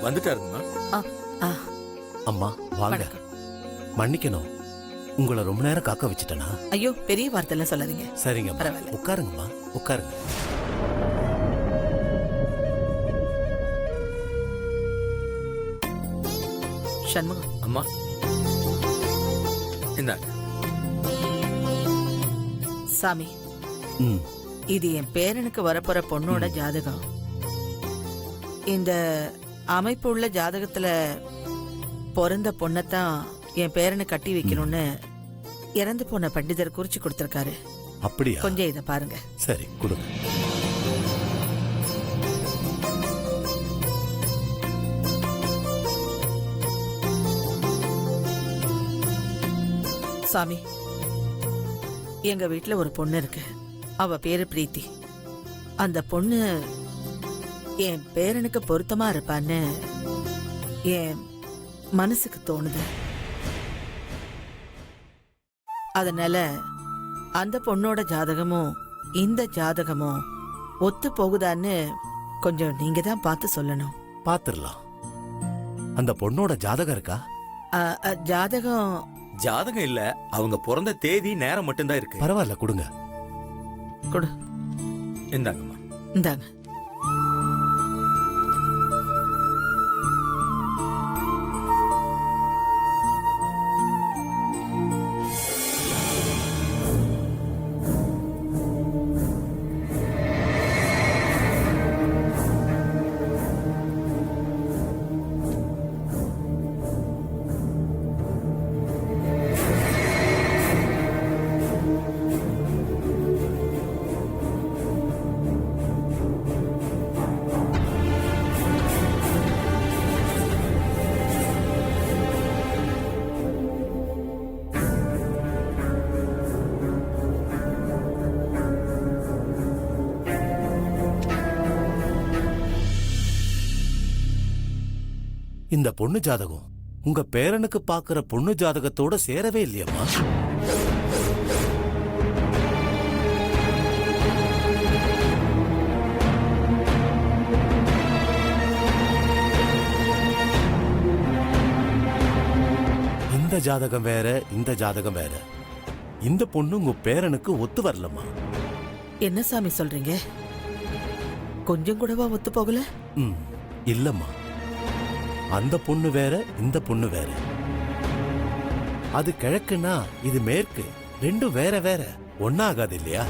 வந்துட்டாருங்கம்மா. அம்மா வாங்க. மன்னிக்கணும், உங்களை ரொம்ப நேரம் காக்க வச்சுட்டேனா? ஐயோ, பெரிய வார்த்தைலாம் சொல்லாதீங்க. சரிங்க, பரவாயில்ல. உட்காருங்கம்மா, உட்காருங்க. சண்முகம், அம்மா இந்தாங்க. சாமி, ம், இது என் பேரனுக்கு வரப்போற பொண்ணோட ஜாதகம். இந்த அமைப்பு உள்ள ஜாதகத்துல பிறந்த பொண்ணத்தான் என் பேரனை கட்டி வைக்கணும்னு இறந்து போன பண்டிதர் குறிச்சு கொடுத்திருக்காரு. அப்படியா? கொஞ்சம் இத பாருங்க. சரி, கொடுங்க. சாமி, எங்க வீட்டுல ஒரு பொண்ணு இருக்கு. அவ பேரு பிரீத்தி. அந்த பொண்ணு என் பேரனுக்கு பொருத்தமா இருப்பான்னு என் மனசுக்கு தோணுது. அதனால அந்த பொண்ணோட ஜாதகமும் இந்த ஜாதகமும் ஒத்து போகுதான்னு கொஞ்சம் நீங்க தான் பார்த்து சொல்லணும். பாத்துரலாம். அந்த பொண்ணோட ஜாதகம் இருக்கா? ஜாதகம் ஜாதகம் இல்ல, அவங்க பிறந்த தேதி நேரம் மட்டும்தான் இருக்கு. பரவாயில்ல, கொடுங்க. கொடு. இந்தாங்கம்மா. இந்தாங்க. இந்த பொண்ணு ஜாதகம் உங்க பேரனுக்கு பாக்குற பொண்ணு ஜாதகத்தோட சேரவே இல்லையம்மா. இந்த ஜாதகம் வேற, இந்த ஜாதகம் வேற. இந்த பொண்ணு உங்க பேரனுக்கு ஒத்து வரலம்மா. என்ன சாமி சொல்றீங்க? கொஞ்சம் கூடவா ஒத்து போகல? இல்லம்மா, அந்த பொண்ணு வேற, இந்த பொண்ணு வேற. அது கிழக்குன்னா இது மேற்கு. ரெண்டும் வேற வேற, ஒன்னாகாது இல்லையா?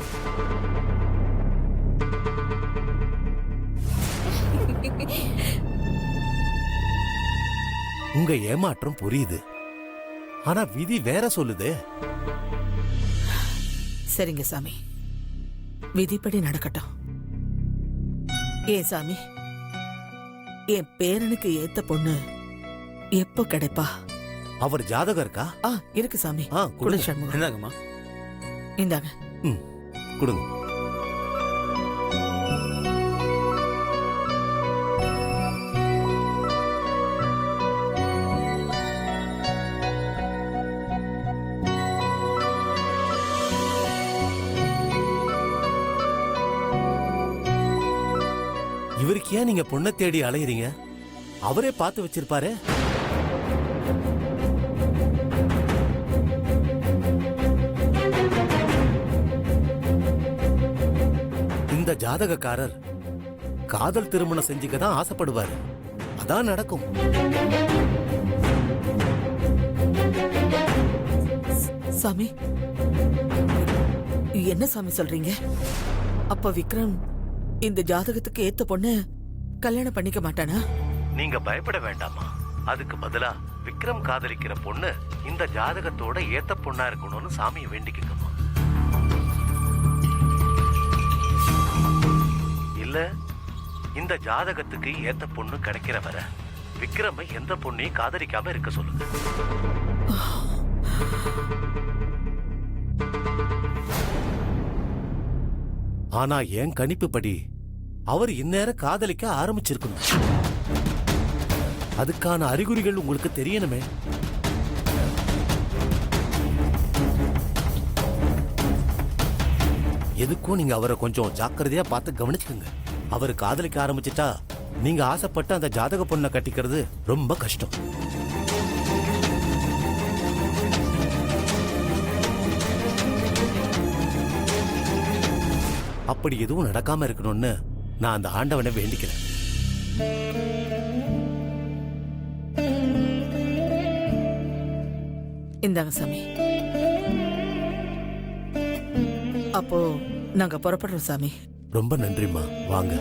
உங்க ஏமாற்றம் புரியுது, ஆனா விதி வேற சொல்லுதே. சரிங்க சாமி, விதிப்படி நடக்கட்டும். ஏன் சாமி, என் பேரனுக்கு ஏத்த பொண்ணு எப்போ கிடைப்பா? அவர் ஜாதகம் இருக்கா? இருக்கு சாமி. கொடுங்க. சண்முகம், இந்தாங்கம்மா. இந்தாங்க. கொடுங்க. இவருக்கு ஏன் நீங்க பொண்ணை தேடி அலையறீங்க? அவரே பார்த்து வச்சிருப்பாரு. இந்த ஜாதகக்காரர் காதல் திருமணம் செஞ்சுக்கதான் ஆசைப்படுவாரு. அதான் நடக்கும். சாமி, என்ன சாமி சொல்றீங்க? அப்ப விக்ரம் இந்த ஜாதகத்துக்கு ஏத்த பொண்ணு கல்யாணம் பண்ணிக்க மாட்டானா? நீங்க பயப்பட வேண்டாமா. அதுக்கு பதிலா விக்ரம் காதலிக்கிற பொண்ணு இந்த ஜாதகத்தோட ஏத்த பொண்ணா இருக்கணும்னு சாமியை வேண்டிக்கமா. இல்ல, இந்த ஜாதகத்துக்கு ஏத்த பொண்ணு கிடைக்கிற வர விக்ரம எந்த பொண்ணையும் காதலிக்காம இருக்க சொல்லுங்க. ஆனா என் கணிப்புப்படி அவர் இந்நேரம் காதலிக்க ஆரம்பிச்சிருக்கணும். அதுக்கான அறிகுறிகள் உங்களுக்கு தெரியணுமே. எதுக்கும் நீங்க அவரை கொஞ்சம் ஜாக்கிரதையா பார்த்து கவனிச்சுக்கோங்க. அவர் காதலிக்க ஆரம்பிச்சிட்டா நீங்க ஆசைப்பட்ட அந்த ஜாதக பொண்ணை கட்டிக்கிறது ரொம்ப கஷ்டம். அப்படி எதுவும் நடக்காம இருக்கணும்னு நான் அந்த ஆண்டவனை வேண்டிக்கிறேன். இந்தாங்க சாமி. அப்போ நாங்க புறப்படுறோம் சாமி. ரொம்ப நன்றிம்மா, வாங்க.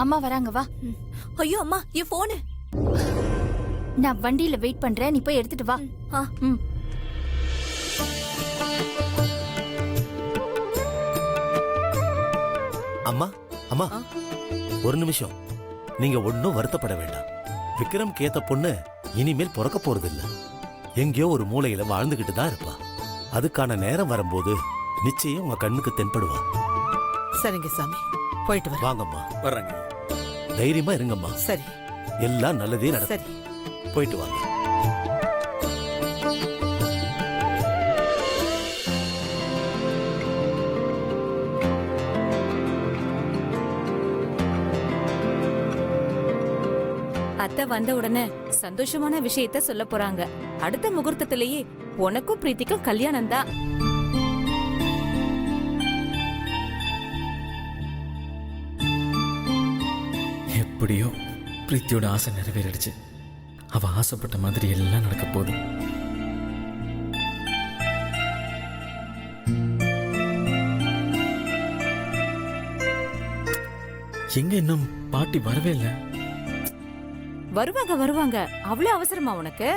அம்மா வராங்க, வா. ஐயோ அம்மா, என் போனு. நான் வண்டியில வெயிட் பண்றேன், நீ போய் எடுத்துட்டு வா. அம்மா அம்மா, ஒரு நிமிஷம். நீங்க ஒன்னும் வருத்தப்பட வேண்டாம். விக்ரம் கேத்த பொண்ணு இனிமேல் பிறக்க போறது இல்ல. எங்கேயோ ஒரு மூலையில வாழ்ந்துகிட்டு தான் இருப்பா. அதுக்கான நேரம் வரும்போது நிச்சயம் உங்க கண்ணுக்கு தென்படுவா. சரிங்க சாமி, போயிட்டு வர. வாங்கம்மா. வர்றாங்க. தைரியமா இருங்கம்மா. சரி, எல்லாம் நல்லதே நடக்கும். சரி, போயிட்டு வாங்க. அத்தை வந்த உடனே சந்தோஷமான விஷயத்த சொல்ல போறாங்க. அடுத்த முகூர்த்தத்திலேயே உனக்கும் பிரீத்திக்கும் கல்யாணம் தான். எப்படியோ பிரீத்தியோட ஆசை நிறைவேறிடுச்சு. அவ ஆசைப்பட்ட மாதிரி எல்லாம் நடக்க போகுது. எங்க இன்னும் பாட்டி வரவே இல்லை? வருவாங்க வருவாங்க, அவ்வளவு அவசரமா உனக்கு?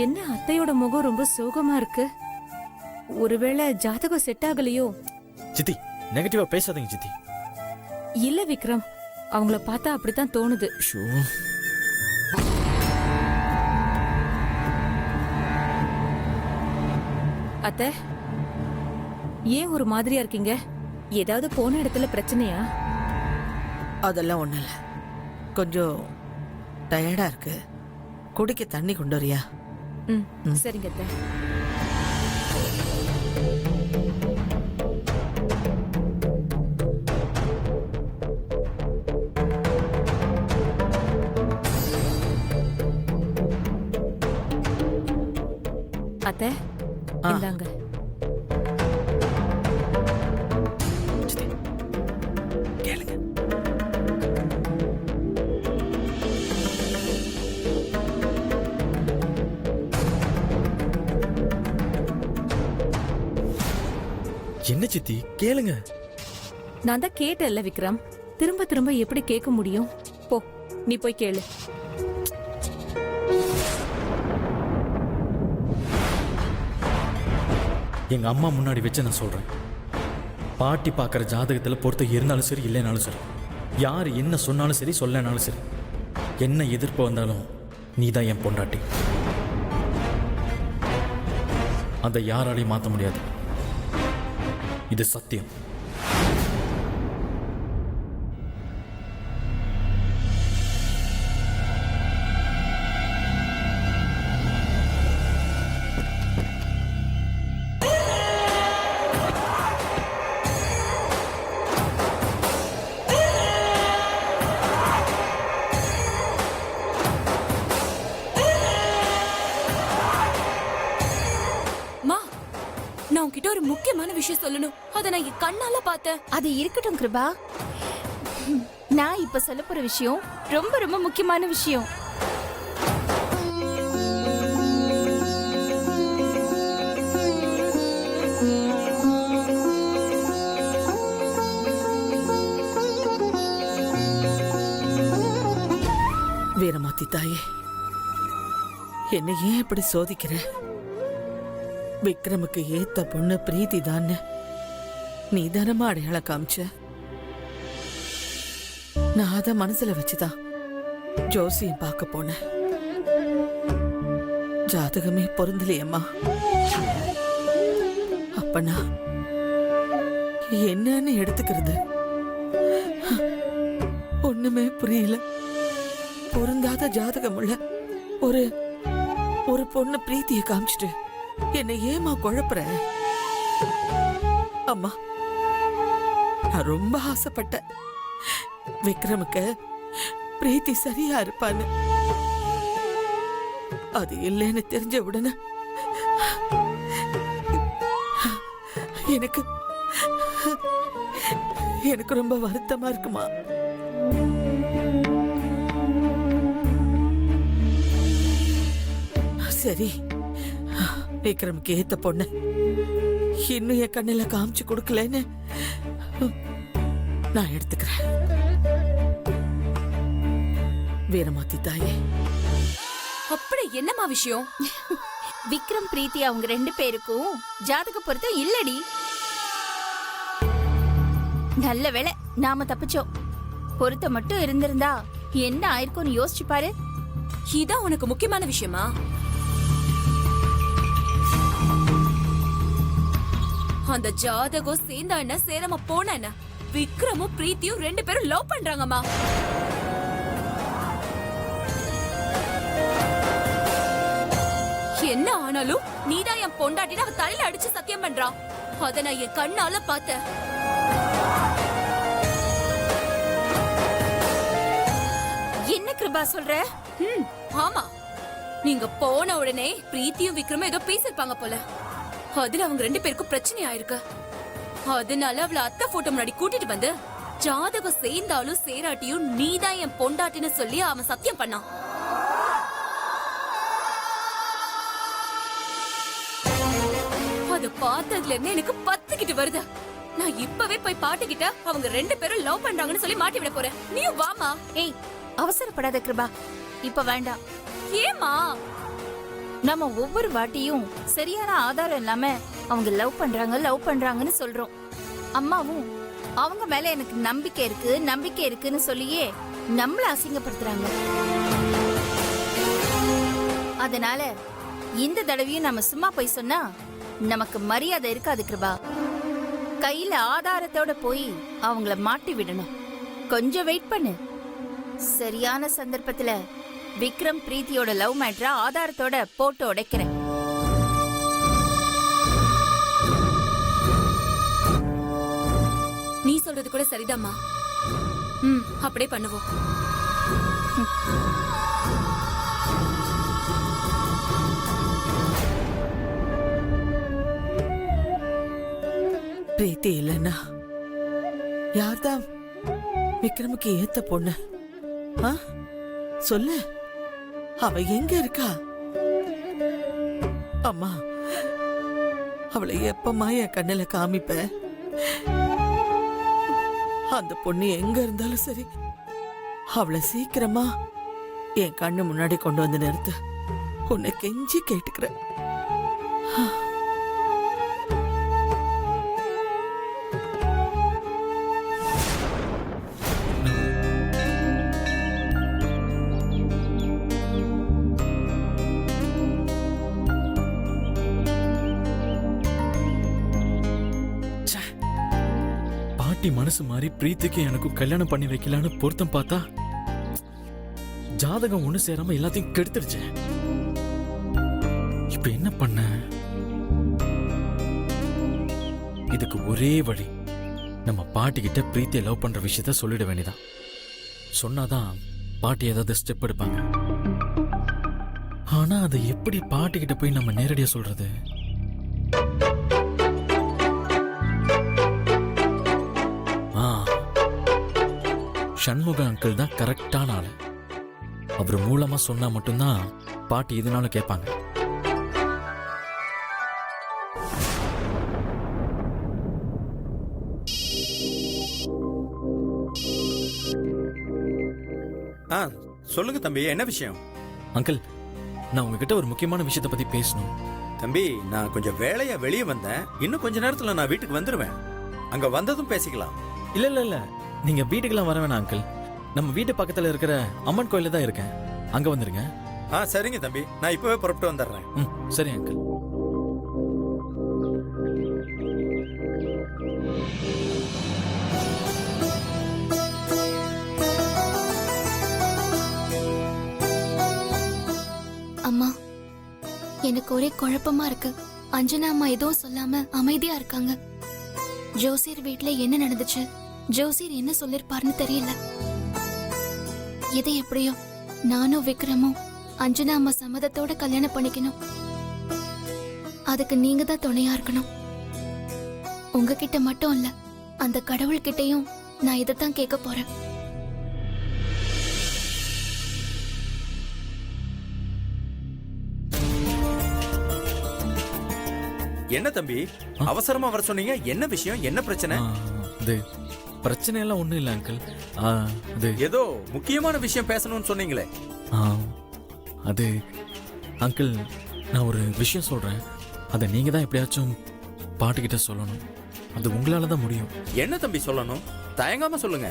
என்ன அத்தையோட முகம் ரொம்ப சோகமா இருக்கு? ஒருவேளை ஜாதகம் செட் ஆகலையோ? சித்தி, நெகட்டிவா பேசாதீங்க சித்தி. இல்ல விக்ரம், அவங்கள பார்த்தா அப்படித்தான் தோணுது. ஷோ, அத்தை, ஏன் ஒரு மாதிரியா இருக்கீங்க? ஏதாவது போன இடத்துல பிரச்சனையா? அதெல்லாம் ஒண்ணும் இல்ல. கொஞ்சம் டயர்டா இருக்கு. குடிக்க தண்ணி கொண்டு வரியா? சரிங்க அத்தை. அத்தை, இந்தாங்க. கேளுங்க. என்ன சித்தி, கேளுங்க. நான் தான் கேட்டேன்ல விக்ரம், திரும்ப திரும்ப எப்படி கேட்க முடியும்? போ, நீ போய் கேளு. எங்க அம்மா முன்னாடி வச்சு நான் சொல்றேன். பாட்டி பார்க்குற ஜாதகத்துல பொறுத்த இருந்தாலும் சரி, இல்லைனாலும் சரி, யார் என்ன சொன்னாலும் சரி, சொல்லனாலும் சரி, என்ன எதிர்ப்பு வந்தாலும் நீ தான் என் பொண்டாட்டி. அதை யாராலையும் மாற்ற முடியாது. இது சத்தியம். நான் உன்கிட்ட ஒரு முக்கியமான விஷயம் சொல்லணும். அத நான் என் கண்ணால பார்த்தேன். அது இருக்கட்டும் கிருபா. நான் இப்ப சொல்ல போற விஷயம் ரொம்ப ரொம்ப முக்கியமான விஷயம். வீரமாத்தி தாயே, என்ன ஏன் இப்படி சோதிக்கிற? விக்ரமுக்கு ஏத்த பொண்ணு பிரீத்தி தான் நீ தானமா அடையாளம் காமிச்ச. நான் அத மனசுல வச்சுதான் ஜோசியம் பார்க்க போனேன். ஜாதகமே பொருந்தலையம்மா. அப்பனா என்னன்னு எடுத்துக்கிறது ஒண்ணுமே புரியல. பொருந்தாத ஜாதகம் உள்ள ஒரு ஒரு பொண்ணு பிரீத்தியை காமிச்சிட்டு என்னை ஏமா குழப்புற? அம்மா, நான் ரொம்ப ஆசைப்பட்டேன் விக்ரமுக்கு பிரீத்தி சரியா இருப்பான்னு. அது இல்லைன்னு தெரிஞ்ச உடனே எனக்கு எனக்கு ரொம்ப வருத்தமா இருக்குமா. சரி, விக்ரமுக்கு ஏத்த பொண்ணு இன்னும் என் கண்ணில காமிச்சு கொடுக்கலன்னு நான் எடுத்துக்கிறேன். வீரமாத்தி தாயே, அப்படி என்னமா விஷயம்? விக்ரம் பிரீத்தி அவங்க 2 பேருக்கும் ஜாதக பொருத்தம் இல்லடி. நல்ல வேளை நாம தப்பிச்சோம். பொருத்தம் மட்டும் இருந்திருந்தா என்ன ஆயிருக்கும்னு யோசிச்சு பாரு. இதான் உனக்கு முக்கியமான விஷயமா? அந்த ஜாதகம் சேர்ந்தா என்ன, சேராம போன என்ன? விக்ரமும் பிரீத்தியும் 2 பேரும் லவ் பண்றாங்கம்மா. என்ன ஆனாலும் நீதான் என் பொண்டாட்டின்னு அவ தலையில அடிச்சு சத்தியம் பண்றான். அத நான் என் கண்ணால பார்த்தேன். என்ன கிருபா சொல்ற? ஆமா, நீங்க போன உடனே பிரீத்தியும் விக்ரமும் ஏதோ பேசிருப்பாங்க போல. அதுல அவங்க 2 பேருக்கும் பிரச்சனை ஆயிருக்கு. அதனால அவளை அத்தை போட்டோ முன்னாடி கூட்டிட்டு வந்து ஜாதகம் சேர்ந்தாலும் சேராட்டியும் நீதான் என் பொண்டாட்டின்னு சொல்லி அவன் சத்தியம் பண்ணான். அது பார்த்ததுல இருந்து எனக்கு பத்துக்கிட்டு வருது. நான் இப்பவே போய் பாட்டுக்கிட்ட அவங்க 2 பேரும் லவ் பண்றாங்கன்னு சொல்லி மாட்டி விட போறேன். நீயும் வாமா. ஏய், அவசரப்படாத கிருபா, இப்ப வேண்டாம். ஏமா? நம்ம ஒவ்வொரு வாட்டியும் சரியான ஆதாரம் இல்லாம அவங்க லவ் பண்றாங்கன்னு சொல்றோம். அம்மாவும் அவங்க மேல எனக்கு நம்பிக்கை இருக்குன்னு சொல்லியே நம்மள அசிங்கப்படுத்துறாங்க. அதனால இந்த தடவையும் நம்ம சும்மா போய் சொன்னா நமக்கு மரியாதை இருக்காது கிருபா. கையில ஆதாரத்தோட போய் அவங்கள மாட்டி விடணும். கொஞ்சம் வெயிட் பண்ணு. சரியான சந்தர்ப்பத்துல விக்ரம் பிரீத்தியோட லவ் மேட்டரை ஆதாரத்தோட போட்டு உடைக்கிறேன். நீ சொல்றது கூட சரிதாம்மா. அப்படியே பண்ணுவோம். பிரீத்தி இல்லைன்னா யார்தான் விக்ரமுக்கு ஏத்த பொண்ணு? சொல்லு, அவ எங்க இருக்கா? அம்மா, அவளை எப்பமா என் கண்ணுல காமிப்ப? அந்த பொண்ணு எங்க இருந்தாலும் சரி, அவளை சீக்கிரமா என் கண்ணு முன்னாடி கொண்டு வந்து நிறுத்து. உன்னை கெஞ்சி கேட்டுக்கிறேன். பாட்டி மனசு மாறி பிரீத்திக்கு எனக்கும் கல்யாணம் பண்ணி வைக்கலான்னு பொருத்தம் பார்த்தா ஜாதகம் ஒண்ணு சேராம எல்லாத்தையும் கெடுத்துருச்சு. இப்ப என்ன பண்ண? இதுக்கு ஒரே வழி, நம்ம பாட்டி கிட்ட பிரீத்தியை லவ் பண்ற விஷயத்த சொல்லிட வேண்டியதான். சொன்னாதான் பாட்டி ஏதாவது ஸ்டெப் எடுப்பாங்க. ஆனா அதை எப்படி பாட்டி கிட்ட போய் நம்ம நேரடியா சொல்றது? சண்முக அங்கிள் தான் கரெக்டான ஆளு. அவர் மூலமா சொன்னா மட்டும்தான் பாட்டி எதுனாலும் கேட்பாங்க. சொல்லுங்க தம்பி, என்ன விஷயம்? அங்கிள், நான் உங்ககிட்ட ஒரு முக்கியமான விஷயத்தை பத்தி பேசணும். தம்பி, நான் கொஞ்சம் வேலையா வெளியே வந்தேன். இன்னும் கொஞ்ச நேரத்துல நான் வீட்டுக்கு வந்துருவேன். அங்க வந்ததும் பேசிக்கலாம். இல்ல இல்ல இல்ல, நீங்க வீட்டுக்கெல்லாம் வர வேணாம் அங்கிள். நம்ம வீட்டு பக்கத்துல இருக்கிற அம்மன் கோயில தான் இருக்கேன், அங்க வந்துருங்க. சரிங்க தம்பி, நான் இப்பவே புறப்பட்டு வந்துடுறேன். ம், சரி அங்கிள். அம்மா, எனக்கு ஒரே குழப்பமா இருக்கு. அஞ்சனா அம்மா எதுவும் சொல்லாம அமைதியா இருக்காங்க. ஜோசியர் வீட்ல என்ன நடந்துச்சு, ஜோசியர் என்ன சொல்லிருப்பாருன்னு தெரியல. எது எப்படியோ நானும் விக்ரமும் அஞ்சனா அம்மா சம்மதத்தோட கல்யாணம் பண்ணிக்கணும். அதுக்கு நீங்க தான் துணையா இருக்கணும். உங்ககிட்ட மட்டும் இல்ல, அந்த கடவுள்கிட்டயும் நான் இதைத்தான் கேட்க போறேன். என்ன தம்பி அவசரமா வர சொன்னீங்க? என்ன விஷயம், என்ன பிரச்சனை? அது பிரச்சனை எல்லாம் ஒண்ணும் இல்ல அங்கிள். அது ஏதோ முக்கியமான விஷயம் பேசணும்னு சொன்னீங்களே. அது அங்கிள், நான் ஒரு விஷயம் சொல்றேன், அதை நீங்க தான் எப்படியாச்சும் பாட்டுக்கிட்ட சொல்லணும். அது உங்களால தான் முடியும். என்ன தம்பி சொல்லணும்? தயங்காம சொல்லுங்க.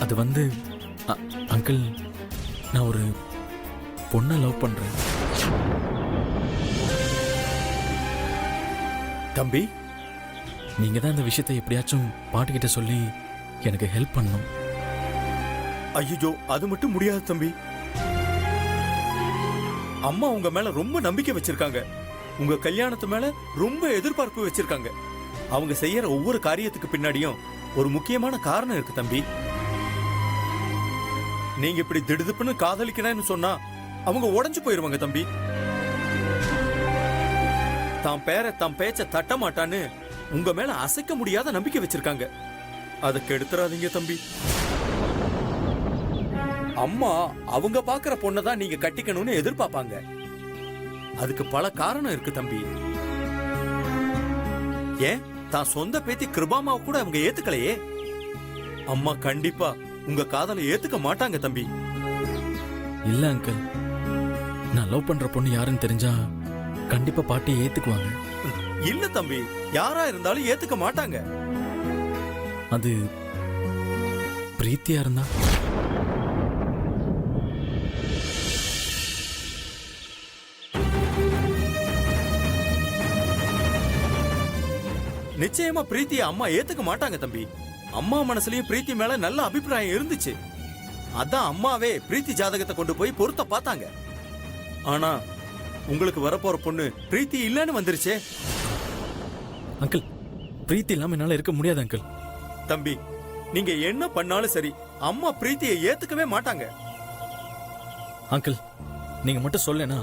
அது வந்து அங்கிள், நான் ஒரு பொண்ணை லவ் பண்றேன். தம்பி, நீங்க தான் இந்த விஷயத்தை எப்படியாச்சும் பாட்டுக்கிட்ட சொல்லி எனக்கு ஹெல்ப் பண்ணணும். ஐயோ, அது மட்டும் முடியாது தம்பி. அம்மா உங்க மேல ரொம்ப நம்பிக்கை வச்சிருக்காங்க. உங்க கல்யாணத்து மேல ரொம்ப எதிர்பார்ப்பு வச்சிருக்காங்க. அவங்க செய்யற ஒவ்வொரு காரியத்துக்கு பின்னாடியும் ஒரு முக்கியமான காரணம் இருக்கு தம்பி. நீங்க இப்படி திடுதுப்புன்னு காதலிக்கணும்னு சொன்னா அவங்க உடைஞ்சு போயிருவாங்க தம்பி. தாம் பேச்ச தட்ட மாட்டான்னு உங்க மேல அசைக்க முடியாத நம்பிக்கை வச்சிருக்காங்க. அதை கெடுத்துறாதீங்க தம்பி. அம்மா அவங்க பாக்குற பொண்ணதான் நீங்க கட்டிக்கணும்னு எதிர்பார்ப்பாங்க. அதுக்கு பல காரணம் இருக்கு தம்பி. ஏன் தான் சொந்த பேத்தி கிருபாமாவை கூட அவங்க ஏத்துக்கலையே. அம்மா கண்டிப்பா உங்க காதலை ஏத்துக்க மாட்டாங்க தம்பி. இல்ல அங்கிள், நான் லவ் பண்ற பொண்ணு யாருன்னு தெரிஞ்சா கண்டிப்பா பாட்டி ஏத்துக்குவாங்க. இல்ல தம்பி, யாரா இருந்தாலும் ஏத்துக்க மாட்டாங்க. அது பிரீத்தியா இருந்தா? நிச்சயமா பிரீத்தியை அம்மா ஏத்துக்க மாட்டாங்க தம்பி. அம்மா மனசுலயும் பிரீத்தி மேல நல்ல அபிப்பிராயம் இருந்துச்சு. அதான் அம்மாவே பிரீத்தி ஜாதகத்தை கொண்டு போய் பொருத்த பார்த்தாங்க. ஆனா உங்களுக்கு வரப்போற பொண்ணு பிரீத்தி இல்லன்னு வந்துருச்சே. அங்கிள், பிரீத்தி இல்லாம என்னால இருக்க முடியாது அங்கிள். தம்பி, நீங்க என்ன பண்ணாலும் சரி, அம்மா பிரீத்தியை ஏத்துக்கவே மாட்டாங்க. அங்கிள், நீங்க மட்டும் சொல்லேனா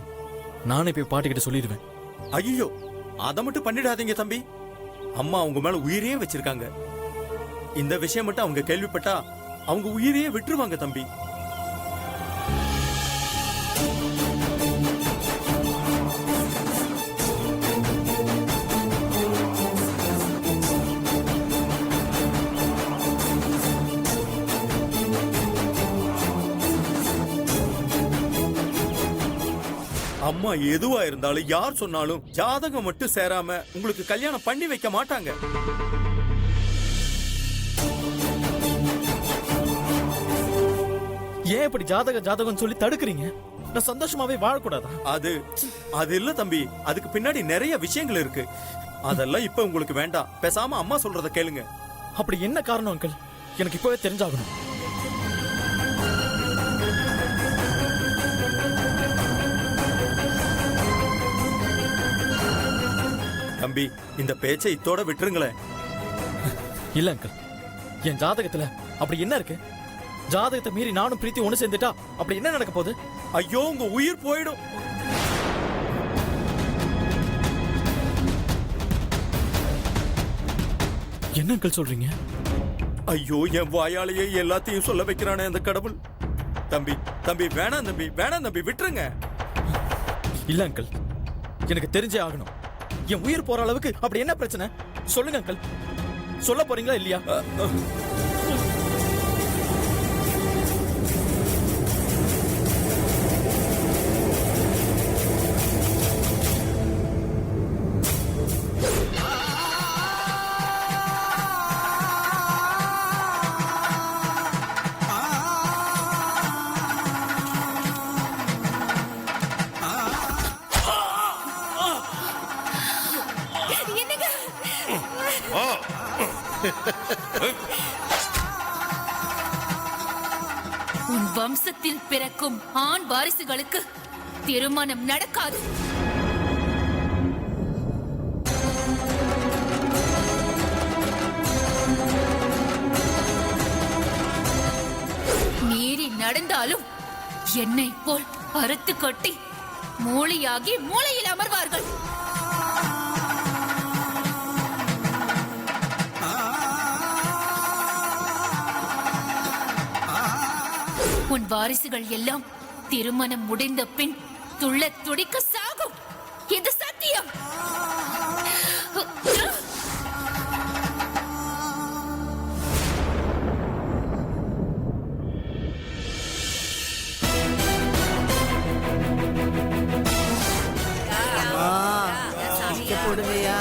நானே போய் பாட்டிக்கிட்ட சொல்லிடுவேன். ஐயோ, அதை மட்டும் பண்ணிடாதீங்க தம்பி. அம்மா உங்க மேல உயிரையே வச்சிருக்காங்க. இந்த விஷயம் மட்டும் அவங்க கேள்விப்பட்டா அவங்க உயிரையே விட்டுருவாங்க தம்பி. அம்மா எதுவா இருந்தாலும் யார் சொன்னாலும் ஜாதகம் மட்டும் சேராம உங்களுக்கு கல்யாணம் பண்ணி வைக்க மாட்டாங்க. ஏன் இப்படி ஜாதகம் சொல்லி தடுக்கிறீங்க? நான் சந்தோஷமாவே வாழக்கூடாதா? அது இல்ல தம்பி, அதுக்கு பின்னாடி நிறைய விஷயங்கள் இருக்கு. அதெல்லாம் இப்ப உங்களுக்கு வேண்டாம். பேசாம அம்மா சொல்றத கேளுங்க. அப்படி என்ன காரணம் அங்கிள்? எனக்கு இப்பவே தெரிஞ்சாகணும். தம்பி, இந்த பேச்சை இத்தோட விட்டுருங்களேன். இல்ல அங்கிள், என் ஜாதகத்துல அப்படி என்ன இருக்கு? ஜாதகத்தை மீறி நானும் பிரீத்தி ஒண்ணு சேர்ந்துட்டா அப்படி என்ன நடக்க போகுது? ஐயோ, உங்க உயிர் போயிடும். என்ன அங்கிள் சொல்றீங்க? ஐயோ, என் வாயாலேயே எல்லாத்தையும் சொல்ல வைக்கிறானே அந்த கடவுள். தம்பி தம்பி வேணாம் தம்பி, வேணாம் தம்பி, விட்டுருங்க. இல்ல அங்கிள், எனக்கு தெரிஞ்சே ஆகணும். என் உயிர் போற அளவுக்கு அப்படி என்ன பிரச்சனை? சொல்லுங்க அங்கிள், சொல்ல போறீங்களா இல்லையா? உன் வம்சத்தில் பிறக்கும் ஆண் வாரிசுகளுக்கு திருமணம் நடக்காது. மீறி நடந்தாலும் என்னை போல் அறுத்து கொட்டி மூளையாகி மூளையில் அமர்வார்கள். உன் வாரிசுகள் எல்லாம் திருமணம் முடிந்த பின் துள்ள துடிக்க சாகும். இது சத்தியம். போடுங்கயா.